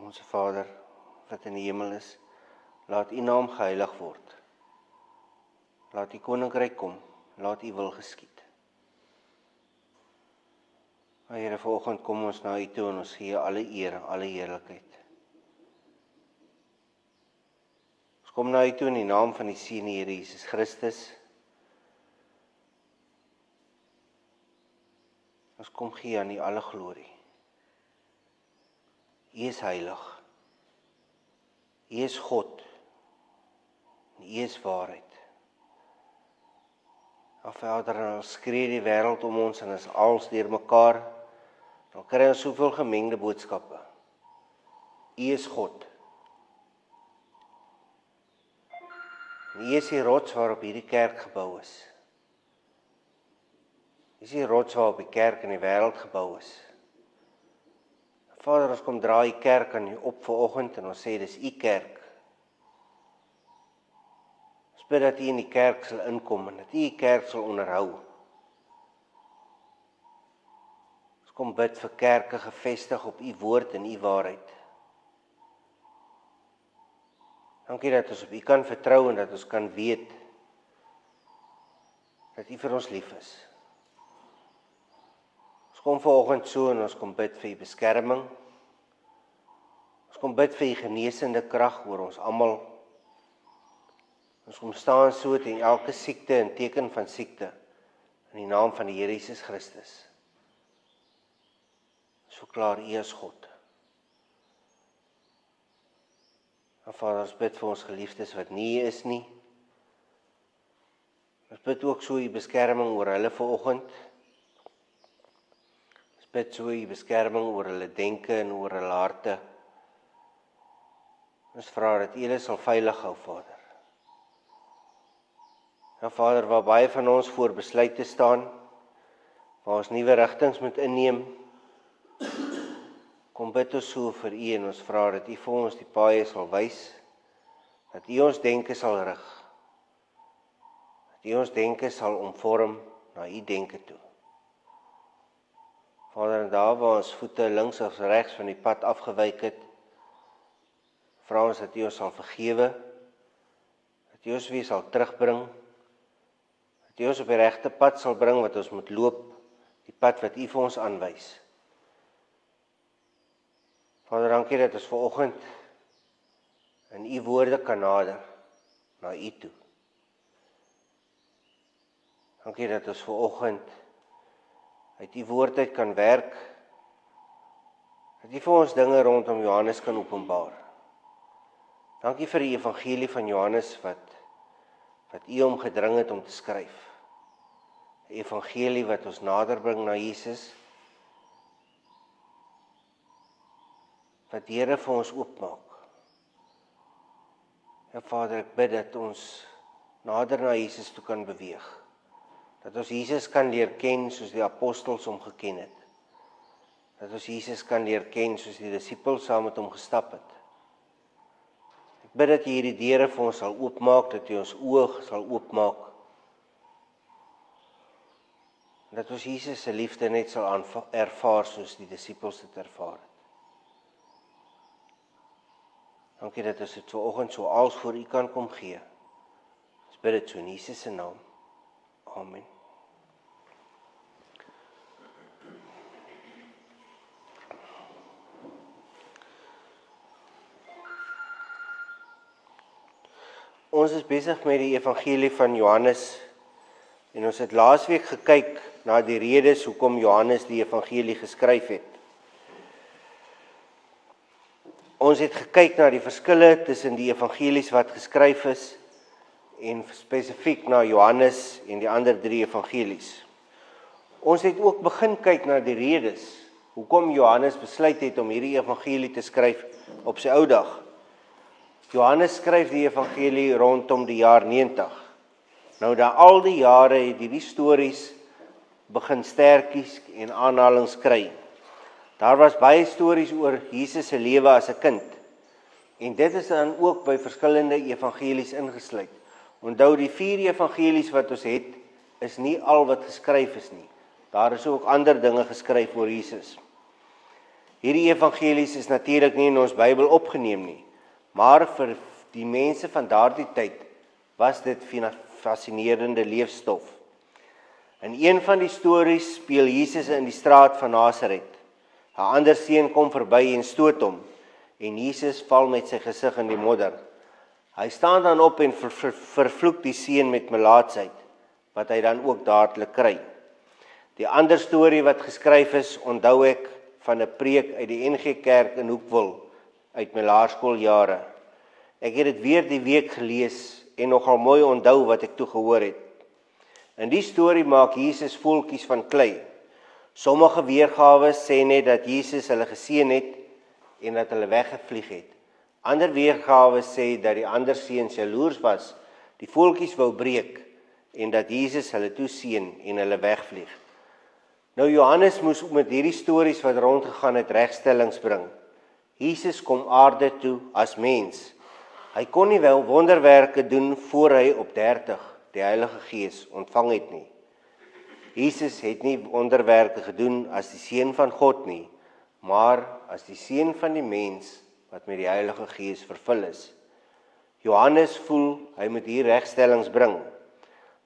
Onse Vader, wat in die hemel is, laat U naam geheilig word. Laat U koninkryk kom, laat U wil geskied. Here, vanoggend kom ons na U toe en ons gee alle eer, alle heerlikheid. Ons kom na U toe in die naam van die Seun, die Here Jesus Christus. Ons kom gee aan U alle glorie. U is heilig. U is God. En U is waarheid. Vader, en ons skree die wêreld om ons en is als deur mekaar, dan kry ons soveel gemengde boodskappe. U is God. En U is die rots waarop hierdie kerk gebou is. U is die rots waarop die kerk in die wêreld gebou is. Vader, ons kom dra U kerk aan U op vanoggend en ons sê dis U kerk. Ons bid dat U in die kerk sal inkom en dat U die kerk sal onderhou. Ons kom bid vir kerke gevestig op U woord en U waarheid. Dankie dat ons op U kan vertrou en dat ons kan weet dat U vir ons lief is. Ons kom vanoggend so en ons kom bid vir U beskerming. Ons kom bid vir U genesende krag oor ons almal. Ons kom staan so teen elke siekte en teken van siekte in die naam van die Here Jesus Christus. Ons verklaar U as God. En Vader, ons bid vir ons geliefdes wat nie hier is nie. Ons bid ook so U beskerming oor hulle vanoggend. Ons bid so U beskerming oor hulle denke en oor hulle harte. Ons vra dat U hulle sal veilig hou, Vader. En Vader, waar baie van ons voor besluite staan, waar ons nuwe rigtings moet inneem, kom bid ons so vir U en ons vra dat U vir ons die paaie sal wys, dat U ons denke sal rig, dat U ons denke sal omvorm na U denke toe. Vader, en daar waar ons voete links of regs van die pad afgewyk het, vra ons dat U ons sal vergewe, dat U ons weer sal terugbring, dat U ons op die regte pad sal bring wat ons moet loop, die pad wat U vir ons aanwys. Vader, dankie dat ons vanoggend in U woorde kan nader na U toe. Dankie dat ons vanoggend uit U woord uit kan werk, dat U vir ons dinge rondom Johannes kan openbaar. Dankie vir die evangelie van Johannes wat U hom gedring het om te skryf. 'n Evangelie wat ons nader bring na Jesus, wat die Here vir ons oopmaak. Ja Vader, ek bid dat ons nader na Jesus toe kan beweeg. Dat ons Jesus kan leer ken soos die apostels hom geken het. Dat ons Jesus kan leer ken soos die disippels saam met hom gestap het. Ek bid dat U hierdie deure vir ons sal oopmaak, dat U ons oë sal oopmaak. Dat ons Jesus se liefde net sal ervaar soos die disippels dit ervaar het. Dankie dat ons dit vanoggend so als voor U kan kom gee. Ons bid dit so in Jesus se naam. Amen. Ons is besig met die evangelie van Johannes en ons het laasweek gekyk na die redes hoekom Johannes die evangelie geskryf het. Ons het gekyk na die verskille tussen die evangelies wat geskryf is en spesifiek na Johannes en die ander 3 evangelies. Ons het ook begin kyk na die redes hoekom Johannes besluit het om hierdie evangelie te skryf op sy ou dag. Johannes skryf die evangelie rondom die jaar 90. Nou al die jare het hierdie stories begin sterkies en aanhalings kry. Daar was baie stories oor Jesus se lewe as 'n kind. En dit is dan ook by verskillende evangelies ingesluit. Onthou, die 4 evangelies wat ons het, is nie al wat geskryf is nie. Daar is ook ander dinge geskryf oor Jesus. Hierdie evangelies is natuurlik nie in ons Bybel opgeneem nie, maar vir die mense van daardie tyd was dit fascinerende leefstof. In een van die stories speel Jesus in die straat van Nasaret. 'n ander seun kom verby en stoot hom, en Jesus val met sy gesig in die modder. Hy staan dan op en vervloek die seun met melaatsheid, wat hy dan ook dadelik kry. Die ander storie wat geskryf is, onthou ek van 'n preek uit die NG Kerk in Hoekwil, uit my laerskooljare. Ek het dit weer die week gelees, en nogal mooi onthou wat ek toe gehoor het. In die storie maak Jesus voeltjies van klei. Sommige weergawe sê net dat Jesus hulle geseën het en dat hulle weggevlieg het. Ander weergawe sê dat die ander seuns jaloers was, die voeltjies wou breek en dat Jesus hulle toeseën en hulle wegvlieg. Nou Johannes moes met hierdie stories wat rondgegaan het regstellings bring. Jesus kom aarde toe as mens. Hy kon nie wel wonderwerke doen voor hy op 30 die Heilige Gees ontvang het nie. Jesus het nie wonderwerke gedoen as die Seun van God nie, maar as die Seun van die mens wat met die Heilige Gees vervul is. Johannes voel hy moet hier regstellings bring.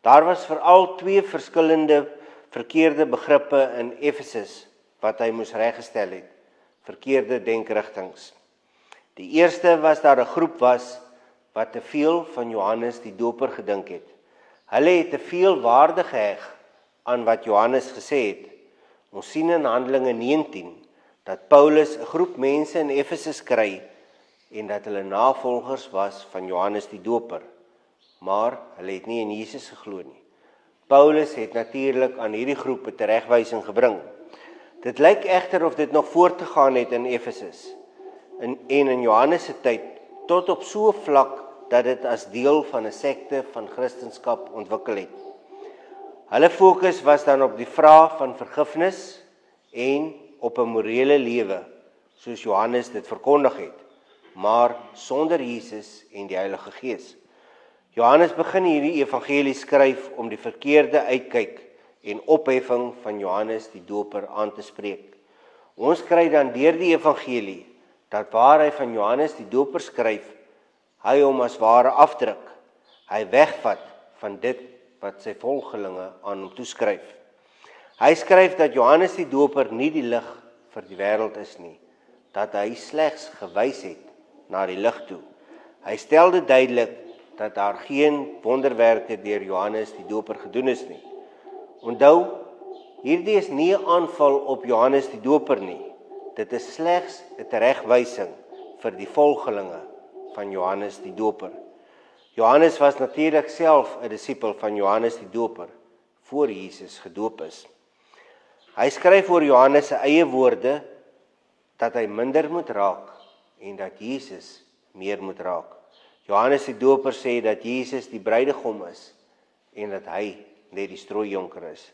Daar was veral 2 verskillende verkeerde begrippe in Efesus wat hy moes reggestel het, verkeerde denkrigtings. Die eerste was daar 'n groep wat te veel van Johannes die Doper gedink het. Hulle het te veel waarde geheg aan wat Johannes gesê het. Ons sien in Handelinge 19 dat Paulus 'n groep mense in Efesus kry en dat hulle navolgers was van Johannes die Doper, maar hulle het nie in Jesus geglo nie. Paulus het natuurlik aan hierdie groep 'n teregwysing gebring. Dit lyk egter of dit nog voortgegaan het in Efesus en in Johannes se tyd tot op so 'n vlak dat dit as deel van 'n sekte van Christendom ontwikkel het. Hulle fokus was dan op die vraag van vergifnis en op 'n morele lewe, soos Johannes dit verkondig het, maar sonder Jesus en die Heilige Gees. Johannes begin hierdie evangelie skryf om die verkeerde uitkyk en opheffing van Johannes die Doper aan te spreek. Ons kry dan deur die evangelie dat waar hy van Johannes die Doper skryf, hy hom as ware afdruk. Hy wegvat van dit wat sy volgelinge aan hom toeskryf. Hy skryf dat Johannes die Doper nie die lig vir die wêreld is nie, dat hy slegs gewys het na die lig toe. Hy stel dit duidelik dat daar geen wonderwerke deur Johannes die Doper gedoen is nie. Onthou, hierdie is nie 'n aanval op Johannes die Doper nie. Dit is slegs 'n teregwysing vir die volgelinge van Johannes die Doper. Johannes was natuurlik self 'n disipel van Johannes die Doper voor Jesus gedoop is. Hy skryf oor Johannes se eie woorde dat hy minder moet raak en dat Jesus meer moet raak. Johannes die Doper sê dat Jesus die bruidegom is en dat hy net die strooijonker is.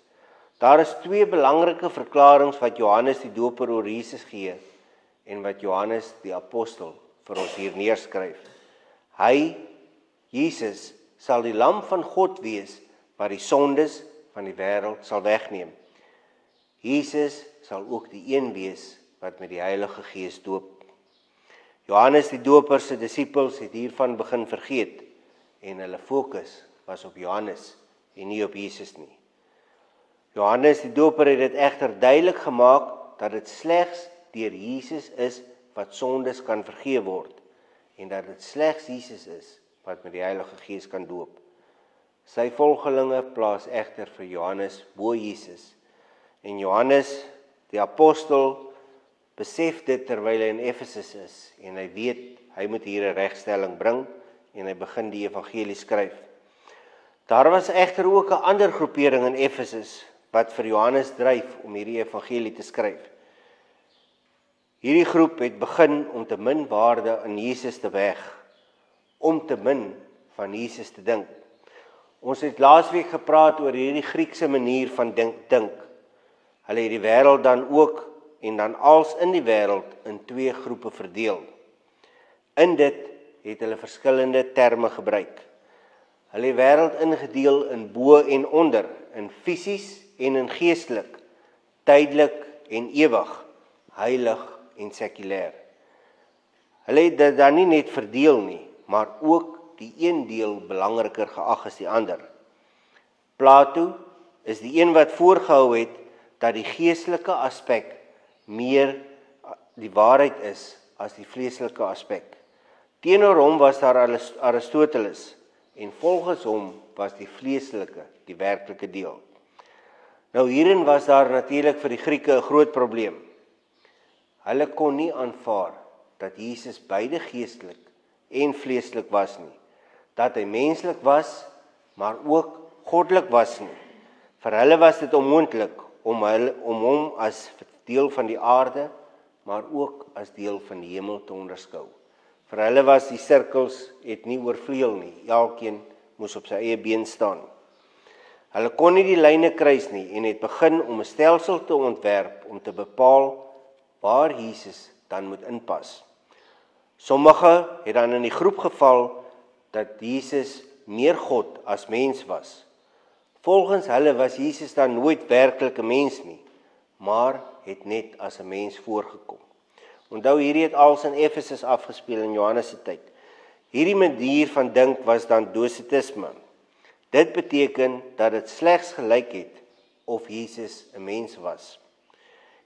Daar is 2 belangrike verklaringe wat Johannes die Doper oor Jesus gee en wat Johannes die apostel vir ons hier neerskryf. Hy, Jesus, sal die lam van God wees wat die sondes van die wêreld sal wegneem. Jesus sal ook die een wees wat met die Heilige Gees doop. Johannes die Doper se disippels het hiervan begin vergeet en hulle fokus was op Johannes en nie op Jesus nie. Johannes die Doper het dit egter duidelik gemaak dat dit slegs deur Jesus is wat sondes kan vergeef word en dat dit slegs Jesus is wat met die Heilige Gees kan doop. Sy volgelinge plaas egter vir Johannes bo Jesus. En Johannes, die apostel, besef dit terwyl hy in Efesus is en hy weet hy moet hier 'n regstelling bring en hy begin die evangelie skryf. Daar was egter ook 'n ander groepering in Efesus wat vir Johannes dryf om hierdie evangelie te skryf. Hierdie groep het begin om te min waarde aan Jesus te weg, om te min van Jesus te dink. Ons het laasweek gepraat oor hierdie Griekse manier van dink. Hulle het die wêreld dan ook en dan als in die wêreld in 2 groepe verdeel. In dit het hulle verskillende terme gebruik. Hulle het die wêreld ingedeel in bo en onder, in fisies en in geestelik, tydelik en ewig, heilig en sekulêr. Hulle het dit dan nie net verdeel nie, maar ook die een deel belangriker geag as die ander. Plato is die een wat voorgehou het dat die geestelike aspek meer die waarheid is as die vleeslike aspek. Teenoor hom was daar Aristoteles en volgens hom was die vleeslike die werklike deel. Nou hierin was daar natuurlik vir die Grieke 'n groot probleem. Hulle kon nie aanvaar dat Jesus beide geestelik en vleeslik was nie, dat hy menslik was, maar ook goddelik was nie. Vir hulle was dit onmoontlik om hom as deel van die aarde, maar ook as deel van die hemel te onderskou. Vir hulle was die sirkels het nie oorvleuel nie, elkeen moes op sy eie been staan. Hulle kon nie die lyne kruis nie en het begin om 'n stelsel te ontwerp om te bepaal waar Jesus dan moet inpas. Sommige het dan in die groep geval dat Jesus meer God as mens was. Volgens hulle was Jesus dan nooit werklik 'n mens nie, maar het net as 'n mens voorgekom. Onthou, hierdie het als in Efesus afgespeel in Johannes se tyd. Hierdie manier van dink was dan docetisme. Dit beteken dat dit slegs gelyk het of Jesus 'n mens was.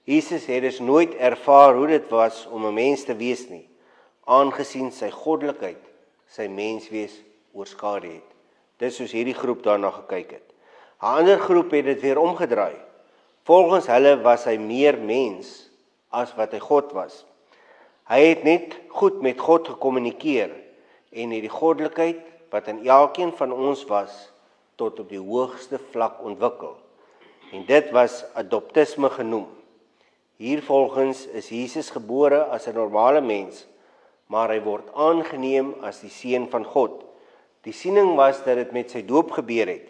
Jesus het dus nooit ervaar hoe dit was om 'n mens te wees nie, aangesien sy goddelikheid sy menswees oorskadu het. Dis soos hierdie groep daarna gekyk het. 'n Ander groep het dit weer omgedraai. Volgens hulle was hy meer mens as wat hy God was. Hy het net goed met God gekommunikeer en het die goddelikheid wat in elkeen van ons was tot op die hoogste vlak ontwikkel. En dit was adoptisme genoem. Hiervolgens is Jesus gebore as 'n normale mens, maar hy word aangeneem as die seun van God. Die siening was dat dit met sy doop gebeur het,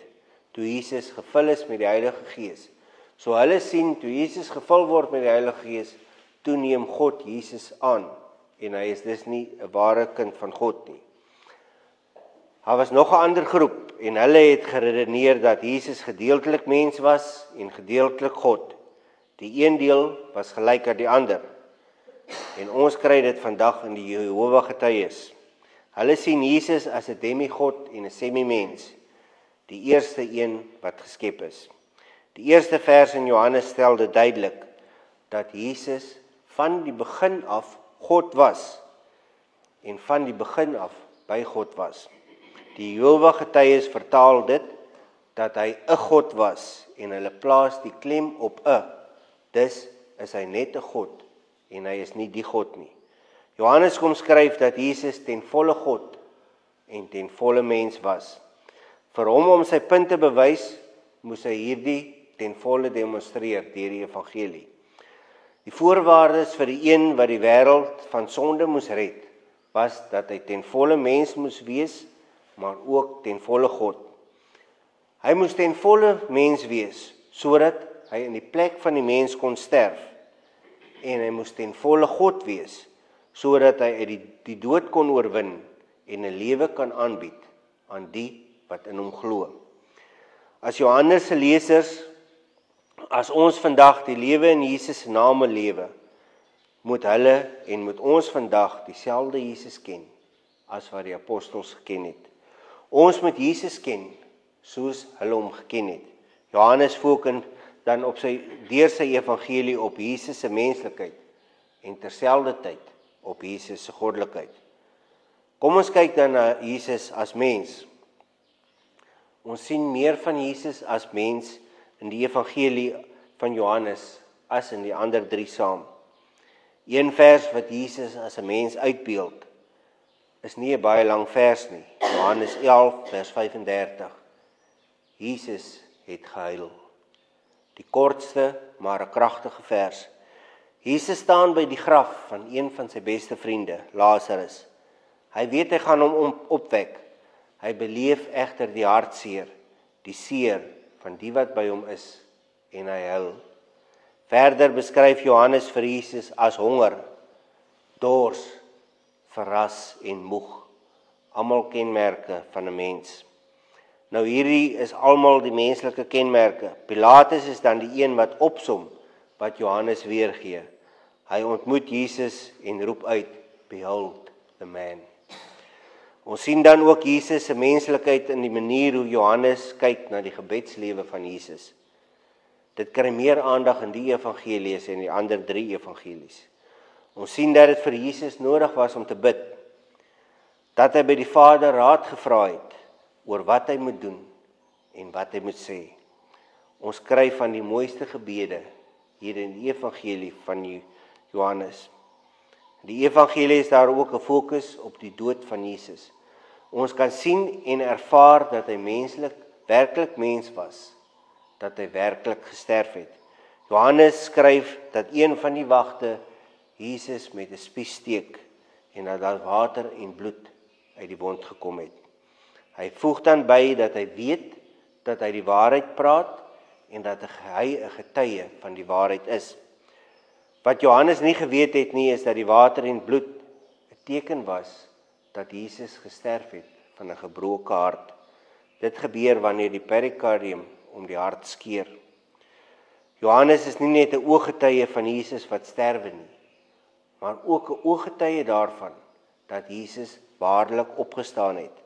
toe Jesus gevul is met die Heilige Gees. So hulle sien, toe Jesus gevul word met die Heilige Gees, toe neem God Jesus aan, en hy is dus nie 'n ware kind van God nie. Daar was nog 'n ander groep, en hulle het geredeneer dat Jesus gedeeltelik mens was, en gedeeltelik God. Die een deel was gelyk aan die ander, en ons kry dit vandag in die Jehova getuies. Hulle sien Jesus as 'n demigod en 'n semi-mens, die eerste een wat geskep is. Die eerste vers in Johannes stel dit duidelik, dat Jesus van die begin af God was, en van die begin af by God was. Die Jehova getuies vertaal dit, dat hy 'n God was, en hulle plaas die klem op 'n, dus is hy net 'n God, en hy is nie die God nie. Johannes kom skryf dat Jesus ten volle God, en ten volle mens was. Vir hom om sy punt te bewys, moes hy hierdie ten volle demonstreer deur die evangelie. Die voorwaardes vir die een wat die wêreld van sonde moes red, was dat hy ten volle mens moes wees, maar ook ten volle God. Hy moes ten volle mens wees, sodat hy in die plek van die mens kon sterf, en hy moes ten volle God wees, sodat hy uit die dood kon oorwin en 'n lewe kan aanbied aan die wat in hom glo. As Johannes se lesers, as ons vandag die lewe in Jesus se naam lewe, moet hulle en moet ons vandag dieselfde Jesus ken as wat die apostels geken het. Ons moet Jesus ken soos hulle hom geken het. Johannes fokus dan op deur sy evangelie op Jesus se menslikheid en terselfdertyd op Jesus se goddelikheid. Kom ons kyk dan na Jesus as mens. Ons sien meer van Jesus as mens in die evangelie van Johannes as in die ander 3 saam. Een vers wat Jesus as 'n mens uitbeeld, is nie 'n baie lang vers nie. Johannes 11 vers 35. Jesus het gehuil. Die kortste, maar 'n kragtige vers. Jesus staan by die graf van een van sy beste vriende, Lazarus. Hy weet hy gaan hom opwek. Hy beleef egter die hartseer, die seer van die wat by hom is, en hy huil. Verder beskryf Johannes vir Jesus as honger, dors, verras en moeg. Almal kenmerke van 'n mens. Nou hierdie is almal die menslike kenmerke. Pilatus is dan die een wat opsom wat Johannes weergee. Hy ontmoet Jesus en roep uit, "Behold the man." Ons sien dan ook Jesus se menslikheid in die manier hoe Johannes kyk na die gebedslewe van Jesus. Dit kry meer aandag in die evangelies en die ander 3 evangelies. Ons sien dat dit vir Jesus nodig was om te bid, dat hy by die Vader raad gevra het oor wat hy moet doen en wat hy moet sê. Ons kry van die mooiste gebede hier in die evangelie van Johannes. Die evangelie is daar ook 'n fokus op die dood van Jesus. Ons kan sien en ervaar dat hy werklik mens was, dat hy werklik gesterf het. Johannes skryf dat een van die wagte Jesus met 'n spies steek en dat daar water en bloed uit die wond gekom het. Hy voeg dan by dat hy weet dat hy die waarheid praat en dat hy 'n getuie van die waarheid is. Wat Johannes nie geweet het nie, is dat die water en bloed 'n teken was dat Jesus gesterf het van 'n gebroke hart. Dit gebeur wanneer die perikardium om die hart skeur. Johannes is nie net 'n ooggetuie van Jesus wat sterwe nie, maar ook 'n ooggetuie daarvan dat Jesus waarlik opgestaan het.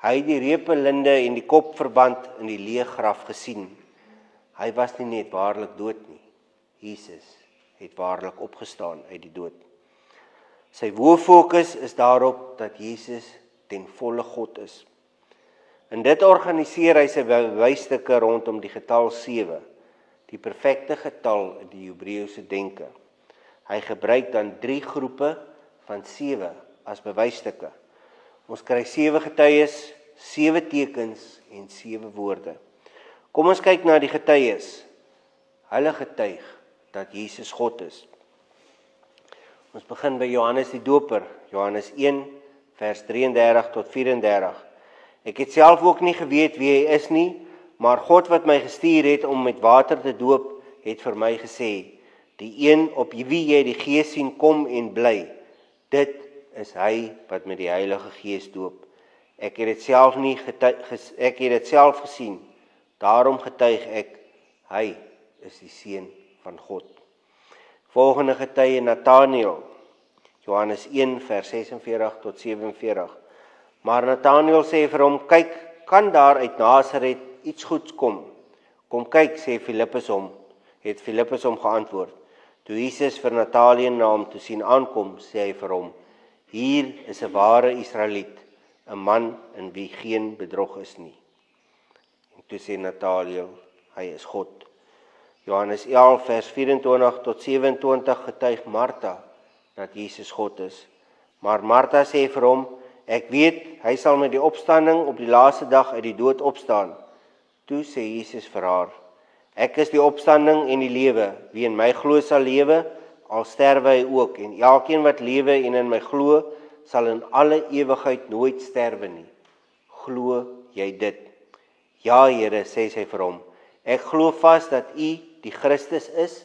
Hy het die repe linde en die kopverband in die leë graf gesien. Hy was nie net waarlik dood nie. Jesus het waarlik opgestaan uit die dood. Sy hooffokus is daarop dat Jesus ten volle God is. En dit organiseer hy sy bewysstukke rondom die getal 7, die perfekte getal in die Hebreëse denke. Hy gebruik dan 3 groepe van 7 as bewysstukke. Ons kry 7 getuies, 7 tekens en 7 woorde. Kom ons kyk na die getuies. Hulle getuig dat Jesus God is. Ons begin by Johannes die Doper, Johannes 1 vers 33 tot 34. Ek het self ook nie geweet wie hy is nie, maar God wat my gestuur het om met water te doop, het vir my gesê, die een op wie jy die Gees sien kom en bly, dit is hy wat met die Heilige Gees doop. Ek het dit self gesien, daarom getuig ek, hy is die Seun van God. Volgende getuie Nathanael, Johannes 1 vers 46 tot 47. Maar Nathanael sê vir hom, kyk, kan daar uit Nasaret iets goeds kom? Kom kyk, sê Filippus hom, het Filippus hom geantwoord. Toe Jesus vir Nathanael na hom toe sien aankom, sê hy vir hom, hier is 'n ware Israeliet, 'n man in wie geen bedrog is nie. En toe sê Nathanael, hy is God. Johannes 11 vers 24 tot 27 getuig Martha dat Jesus God is. Maar Martha sê vir hom, ek weet, hy sal met die opstanding op die laaste dag uit die dood opstaan. Toe sê Jesus vir haar, ek is die opstanding en die lewe, wie in my glo sal lewe, al sterwe hy ook, en elkeen wat lewe en in my glo, sal in alle ewigheid nooit sterwe nie. Glo jy dit? Ja, Here, sê sy vir hom, ek glo vas dat U die Christus is,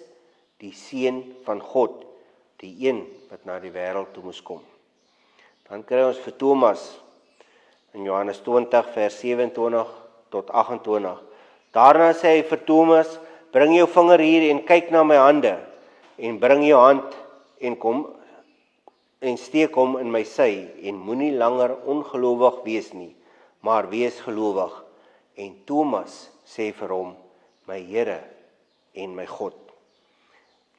die Seun van God, die een wat na die wêreld toe moes kom. Dan kry ons vir Thomas in Johannes 20 vers 27 tot 28. Daarna sê hy vir Thomas, bring jou vinger hier en kyk na my hande, en bring jou hand en kom en steek hom in my sy, en moenie langer ongelowig wees nie, maar wees gelowig. En Thomas sê vir hom, my Here en my God.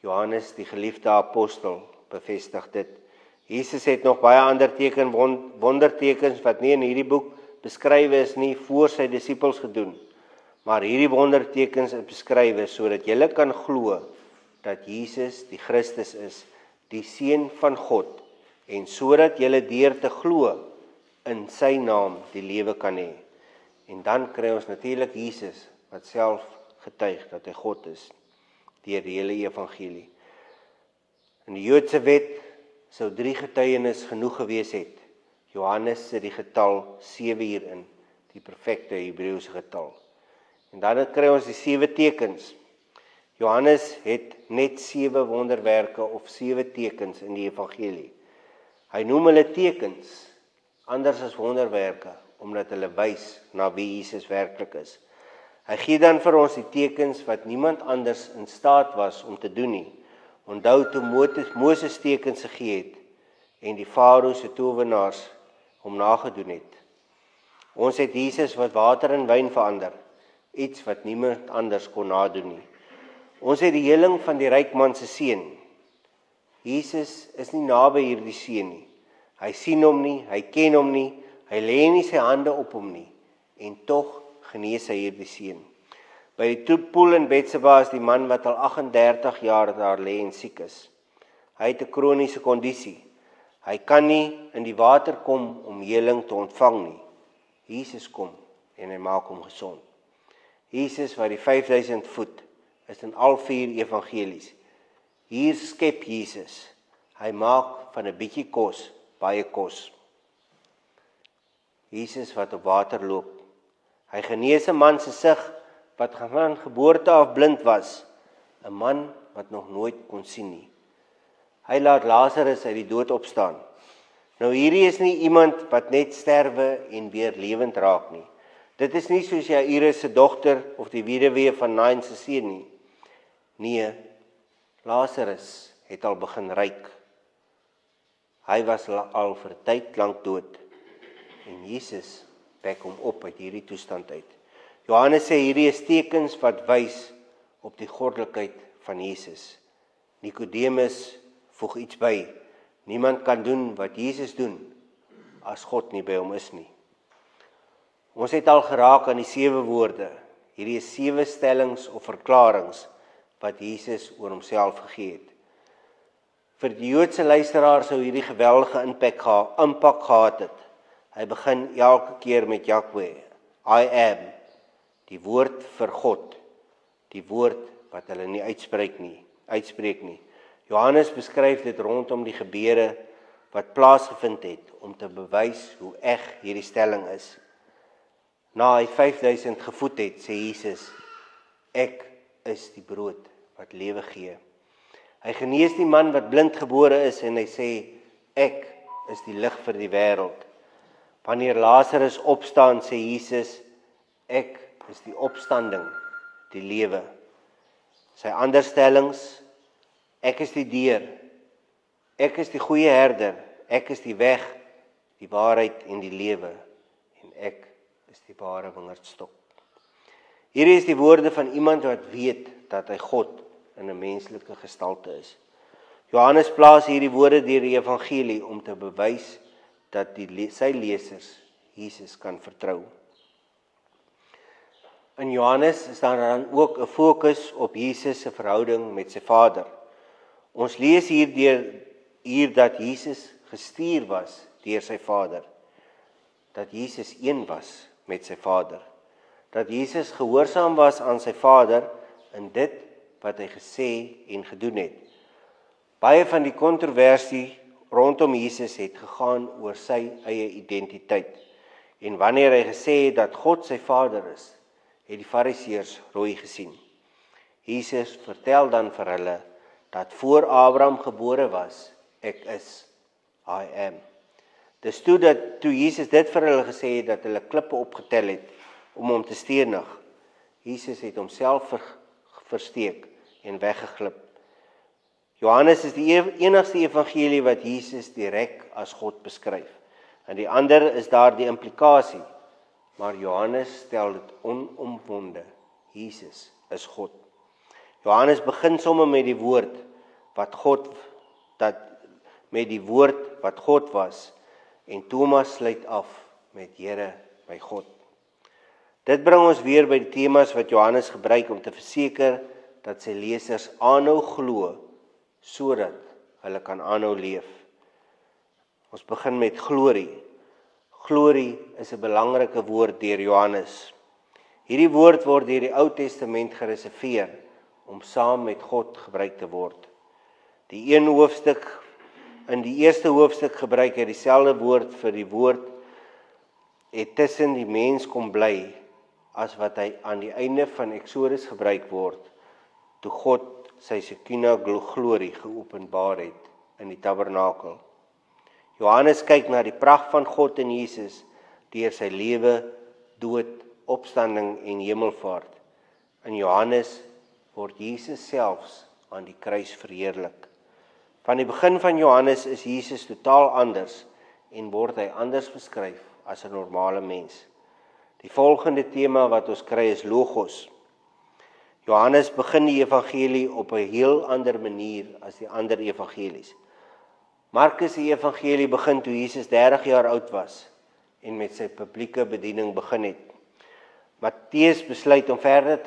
Johannes, die geliefde apostel, bevestig dit. Jesus het nog baie ander wondertekens wat nie in hierdie boek beskryf is nie, voor sy disippels gedoen. Maar hierdie wondertekens is beskryf sodat julle kan glo dat Jesus die Christus is, die Seun van God, en sodat julle deur te glo in sy naam die lewe kan hê. En dan kry ons natuurlik Jesus wat self getuig dat hy God is deur die hele evangelie. In die Joodse wet sou 3 getuienis genoeg gewees het. Johannes sit die getal 7 hierin, die perfekte Hebreëse getal. En dan kry ons die 7 tekens. Johannes het net 7 wonderwerke of 7 tekens in die evangelie. Hy noem hulle tekens, anders as wonderwerke, omdat hulle wys na wie Jesus werklik is. Hy gee dan vir ons die tekens wat niemand anders in staat was om te doen nie. Onthou toe Moses tekens gegee het en die Farao se towenaars hom nagedoen het. Ons het Jesus wat water in wyn verander, iets wat niemand anders kon nadoen nie. Ons het die heling van die ryk man se seun. Jesus is nie naby hierdie seun nie. Hy sien hom nie, hy ken hom nie, hy lê nie sy hande op hom nie, en tog genees hy hierdie seun. By die poel in Betseba is die man wat al 38 jaar daar lê en siek is. Hy het 'n kroniese kondisie. Hy kan nie in die water kom om heling te ontvang nie. Jesus kom en hy maak hom gesond. Jesus wat die 5000 voed, is in al 4 evangelies. Hier skep Jesus. Hy maak van 'n bietjie kos baie kos. Jesus wat op water loop. Hy genees 'n man se sig wat van geboorte af blind was, 'n man wat nog nooit kon sien nie. Hy laat Lazarus uit die dood opstaan. Nou hierdie is nie iemand wat net sterwe en weer lewend raak nie. Dit is nie soos Jairus se dogter of die weduwee van Nain se seun nie. Nee, Lazarus het al begin ryk. Hy was al vir tyd lank dood. En Jesus wek hom op uit hierdie toestand uit. Johannes sê hierdie is tekens wat wys op die goddelikheid van Jesus. Nikodemus voeg iets by. Niemand kan doen wat Jesus doen as God nie by hom is nie. Ons het al geraak aan die 7 woorde. Hierdie is 7 stellings of verklaringe wat Jesus oor homself gegee het. Vir die Joodse luisteraar sou hierdie geweldige impak gehad het. Hy begin elke keer met Jahwe, I am, die woord vir God, die woord wat hulle nie uitspreek nie. Johannes beskryf dit rondom die gebeure wat plaasgevind het om te bewys hoe eg hierdie stelling is. Na hy 5000 gevoed het, sê Jesus, ek is die brood wat lewe gee. Hy genees die man wat blind gebore is en hy sê, ek is die lig vir die wêreld. Wanneer Lazarus opstaan, sê Jesus, ek is die opstanding, die lewe. Sy ander stellings, ek is die deur, ek is die goeie herder, ek is die weg, die waarheid en die lewe, en ek is die ware wingerdstok. Hierdie is die woorde van iemand wat weet dat hy God in 'n menslike gestalte is. Johannes plaas hierdie woorde deur die evangelie om te bewys dat sy lesers Jesus kan vertrou. In Johannes is daar dan ook 'n fokus op Jesus se verhouding met sy Vader. Ons lees hier dat Jesus gestuur was deur sy Vader, dat Jesus een was met sy Vader, dat Jesus gehoorsaam was aan sy Vader in dit wat hy gesê en gedoen het. Baie van die kontroversie rondom Jesus het gegaan oor sy eie identiteit. En wanneer hy gesê het dat God sy Vader is, het die Fariseërs rooi gesien. Jesus vertel dan vir hulle dat voor Abraham gebore was, ek is, I am. Dis toe Jesus dit vir hulle gesê het, dat hulle klippe opgetel het om hom te stenig. Jesus het homself versteek en weggeglip. Johannes is die enigste evangelie wat Jesus direk as God beskryf. En die ander is daar die implikasie, maar Johannes stel dit onomwonde. Jesus is God. Johannes begin sommer met die woord wat God was, en Thomas sluit af met Here, my God. Dit bring ons weer by die temas wat Johannes gebruik om te verseker dat sy lesers aanhou glo, sodat hulle kan aanhou leef. Ons begin met glorie. Glorie is 'n belangrike woord deur Johannes. Hierdie woord word deur die Ou Testament gereserveer om saam met God gebruik te word. In die eerste hoofstuk gebruik hy dieselfde woord vir die woord het tussen die mens kom bly as wat hy aan die einde van Exodus gebruik word, toe God sy Shekinah glorie geopenbaar het in die tabernakel. Johannes kyk na die pragt van God in Jesus deur sy lewe, dood, opstanding en hemelvaart. In Johannes word Jesus selfs aan die kruis verheerlik. Van die begin van Johannes is Jesus totaal anders en word hy anders beskryf as 'n normale mens. Die volgende tema wat ons kry is Logos. Johannes begin die evangelie op 'n heel ander manier as die ander evangelies. Markus se evangelie begin toe Jesus 30 jaar oud was en met sy publieke bediening begin het. Matteus besluit om verder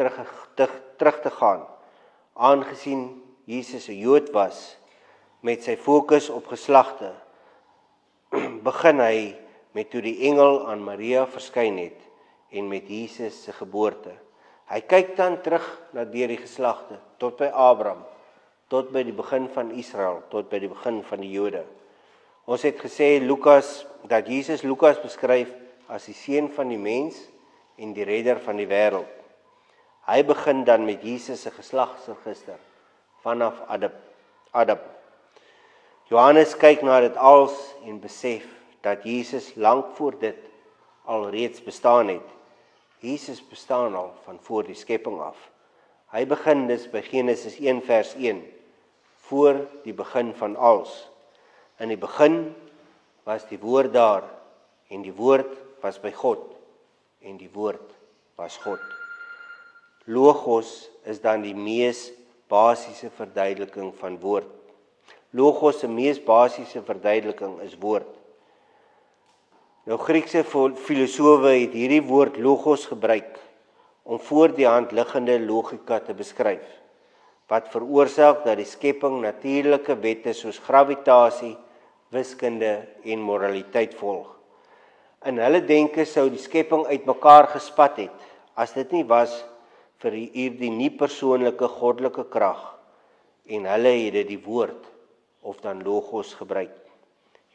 terug te gaan, aangesien Jesus 'n Jood was, met sy fokus op geslagte, begin hy met toe die engel aan Maria verskyn het en met Jesus se geboorte. Hy kyk dan terug na deur die geslagte, tot by Abraham, tot by die begin van Israel, tot by die begin van die Jode. Ons het gesê dat Jesus Lukas beskryf as die seun van die mens en die redder van die wêreld. Hy begin dan met Jesus se geslagsregister vanaf Adam. Johannes kyk na dit als en besef dat Jesus lank voor dit alreeds bestaan het. Jesus bestaan al van voor die skepping af. Hy begin dus by Genesis 1 vers 1, voor die begin van alles. In die begin was die woord daar, en die woord was by God, en die woord was God. Logos is dan die mees basiese verduideliking van woord. Logos se mees basiese verduideliking is woord. Nou Griekse filosowe het hierdie woord logos gebruik om voor die hand liggende logika te beskryf, wat veroorsaak dat die skepping natuurlike wette soos gravitasie, wiskunde en moraliteit volg. In hulle denke sou die skepping uitmekaar gespat het, as dit nie was vir hierdie nie-persoonlike goddelike krag, en hulle het dit die woord, of dan logos gebruik.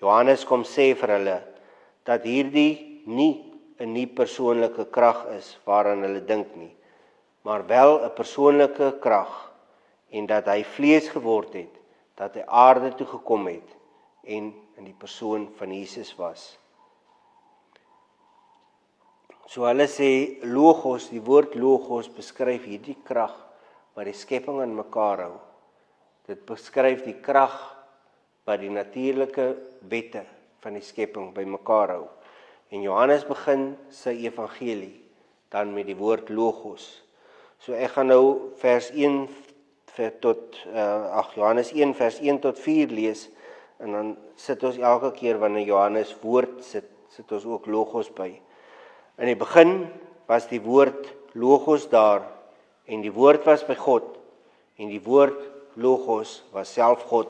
Johannes kom sê vir hulle, dat hierdie nie 'n nie-persoonlike krag is waaraan hulle dink nie, maar wel 'n persoonlike krag, en dat hy vlees geword het, dat hy aarde toe gekom het, en in die persoon van Jesus was. So hulle sê, logos, die woord logos beskryf hierdie krag wat die skepping aan mekaar hou. Dit beskryf die krag wat die natuurlike wette van die skepping by mekaar hou. En Johannes begin sy evangelie dan met die woord logos. So ek gaan nou Johannes 1 vers 1 tot 4 lees, en dan sit ons elke keer wanneer Johannes woord sit ons ook logos by. In die begin was die woord logos daar, en die woord was by God, en die woord logos was self God.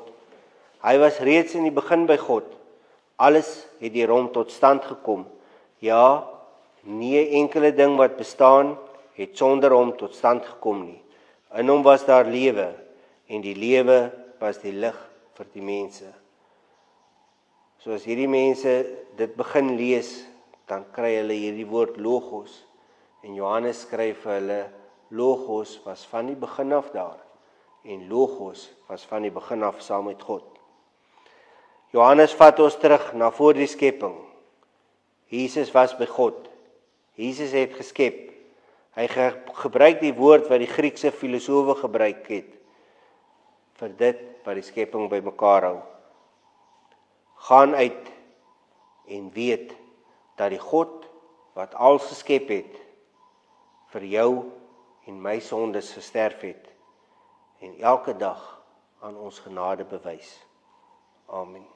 Hy was reeds in die begin by God. Alles het deur hom tot stand gekom. Ja, nie 'n enkele ding wat bestaan het sonder hom tot stand gekom nie. In hom was daar lewe, en die lewe was die lig vir die mense. So as hierdie mense dit begin lees, dan kry hulle hierdie woord logos, en Johannes skryf vir hulle, logos was van die begin af daar, en logos was van die begin af saam met God. Johannes vat ons terug na voor die skepping. Jesus was by God. Jesus het geskep. Hy gebruik die woord wat die Griekse filosowe gebruik het vir dit wat die skepping by mekaar hou. Gaan uit en weet dat die God wat alles geskep het, vir jou en my sondes gesterf het, en elke dag aan ons genade bewys. Amen.